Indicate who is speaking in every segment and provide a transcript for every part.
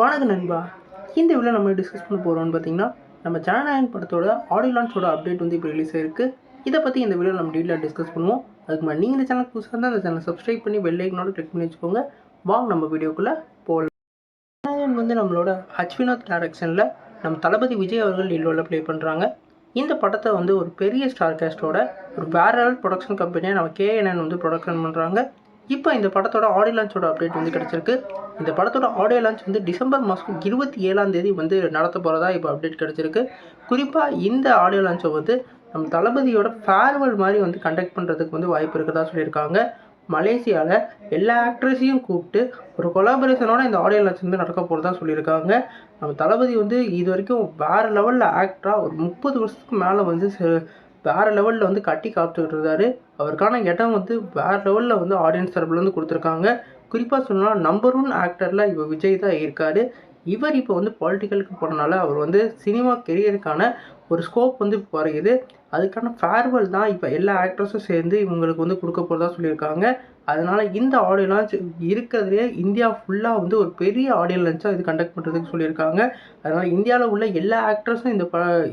Speaker 1: வணக்கம் நண்பா. இந்த வீடியோ நம்ம டிஸ்கஸ் பண்ண போகிறோம்னு பார்த்தீங்கன்னா, நம்ம ஜனநாயகன் படத்தோட ஆடியோ லான்ச்சோட அப்டேட் வந்து இப்போ ரிலீஸ் ஆயிருக்கு. இதை பற்றி இந்த வீடியோ நம்ம டீட்டெயிலாக டிஸ்கஸ் பண்ணுவோம். அதுக்கு முன்னாடி நீங்கள் இந்த சேனல் புதுசாக இருந்தால் அந்த சேனலை சப்ஸ்கிரைப் பண்ணி பெல் ஐக்கனோட கிளிக் பண்ணி வச்சுக்கோங்க. வாங்க நம்ம வீடியோக்குள்ளே போகலாம். ஜனநாயகன் வந்து நம்மளோட வினோத் டைரக்ஷனில் நம்ம தளபதி விஜய் அவர்கள் லீடோவில் ப்ளே பண்ணுறாங்க. இந்த படத்தை வந்து ஒரு பெரிய ஸ்டார் காஸ்டோட ஒரு வேற லெவல் ப்ரொடக்ஷன் கம்பெனியாக நம்ம KNN வந்து ப்ரொடக்ஷன் பண்ணுறாங்க. இப்போ இந்த படத்தோட ஆடியோ லான்ச்சோட அப்டேட் வந்து கிடச்சிருக்கு. இந்த படத்தோட ஆடியோ லான்ச் வந்து டிசம்பர் மாதம் 27 வந்து நடத்த போகிறதா இப்போ அப்டேட் கிடச்சிருக்கு. குறிப்பாக இந்த ஆடியோ லான்ச்சை வந்து நம்ம தளபதியோட ஃபேர்வெல் மாதிரி வந்து கண்டக்ட் பண்ணுறதுக்கு வந்து வாய்ப்பு இருக்கிறதா சொல்லியிருக்காங்க. மலேசியாவில் எல்லா ஆக்ட்ரஸையும் கூப்பிட்டு ஒரு கொலாபரேஷனோட இந்த ஆடியோ லான்ச் வந்து நடக்க போகிறதா சொல்லியிருக்காங்க. நம்ம தளபதி வந்து இது வரைக்கும் வேறு லெவலில் ஆக்டராக ஒரு 30 வருஷத்துக்கு மேலே வந்து வேறு லெவலில் வந்து கட்டி காத்துக்கிட்டு இருந்தார். அவருக்கான இடம் வந்து வேறு லெவலில் வந்து ஆடியன்ஸ் தரப்புல வந்து கொடுத்துருக்காங்க. குறிப்பாக சொல்லணும்னா நம்பர் 1 ஆக்டரில் இப்போ விஜய் தான் இருக்கார். இவர் இப்போ வந்து பொலிட்டிக்கலுக்கு போனனால அவர் வந்து சினிமா கெரியருக்கான ஒரு ஸ்கோப் வந்து குறையுது. அதுக்கான ஃபேர்வெல் தான் இப்போ எல்லா ஆக்ட்ரஸும் சேர்ந்து இவங்களுக்கு வந்து கொடுக்க போகிறதா சொல்லியிருக்காங்க. அதனால் இந்த ஆடியோ லான்ச் இருக்கிறதுலே இந்தியா ஃபுல்லாக வந்து ஒரு பெரிய ஆடியோ லான்ச்சாக இது கண்டக்ட் பண்ணுறதுக்கு சொல்லியிருக்காங்க. அதனால் இந்தியாவில் உள்ள எல்லா ஆக்ட்ரஸும்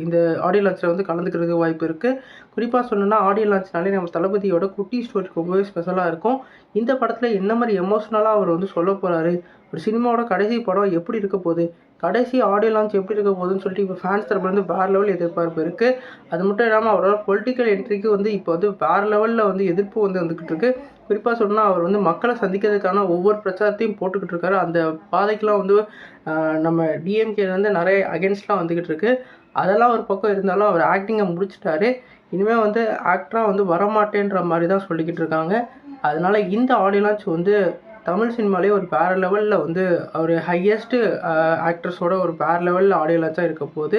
Speaker 1: இந்த ஆடியோ லான்ச்சில் வந்து கலந்துக்கிறதுக்கு வாய்ப்பு இருக்குது. குறிப்பாக சொல்லணும்னா ஆடியோ லான்ச்னாலே நம்ம தளபதியோட குட்டி ஸ்டோரி ரொம்பவே ஸ்பெஷலாக இருக்கும். இந்த படத்தில் என்ன மாதிரி எமோஷ்னலாக அவர் வந்து சொல்ல போகிறாரு, ஒரு சினிமாவோட கடைசி படம் எப்படி இருக்க போகுது, கடைசி ஆடியோ லான்ச் எப்படி இருக்க போகுதுன்னு சொல்லிட்டு இப்போ ஃபேன்ஸ் தரப்பு வந்து வேறு லெவல் எதிர்பார்ப்பு இருக்குது. அது மட்டும் இல்லாமல் அவரோட பொலிட்டிக்கல் என்ட்ரிக்கு வந்து இப்போ வந்து வேறு லெவலில் வந்து எதிர்ப்பு வந்துக்கிட்டு இருக்குது. குறிப்பாக சொன்னால் அவர் வந்து மக்களை சந்திக்கிறதுக்கான ஒவ்வொரு பிரச்சாரத்தையும் போட்டுக்கிட்டு இருக்காரு. அந்த பாதைக்கெலாம் வந்து நம்ம டிஎம்கேலேருந்து நிறைய அகேன்ஸ்ட்லாம் வந்துக்கிட்டு இருக்குது. அதெல்லாம் ஒரு பக்கம் இருந்தாலும் அவர் ஆக்டிங்கை முடிச்சிட்டாரு. இனிமேல் வந்து ஆக்டராக வந்து வரமாட்டேன்ற மாதிரி தான் சொல்லிக்கிட்டு இருக்காங்க. அதனால் இந்த ஆடியோ லான்ச் வந்து தமிழ் சினிமாலே ஒரு வேறு லெவலில் வந்து ஒரு ஹையஸ்ட்டு ஆக்ட்ரஸோட ஒரு வேறு லெவலில் ஆடியோ லான்ச்சாக இருக்க போகுது.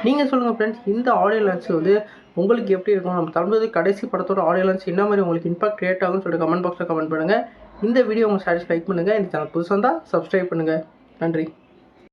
Speaker 1: நீங்கள் சொல்லுங்கள் ஃப்ரெண்ட்ஸ், இந்த ஆடியோ லான்ச் வந்து உங்களுக்கு எப்படி இருக்கும்? நம்ம தளபதி கடைசி படத்தோட ஆடியோ லான்ச் என்ன மாதிரி உங்களுக்கு இம்பாக்ட் கிரியேட் ஆகும்னு சொல்லிட்டு கமெண்ட் பாக்ஸில் கமெண்ட் பண்ணுங்கள். இந்த வீடியோ உங்களுக்கு சாட்டிஸ்ஃபை பண்ணுங்கள். இந்த சேனல் புதுசாக இருந்தால் சப்ஸ்கிரைப் பண்ணுங்கள். நன்றி.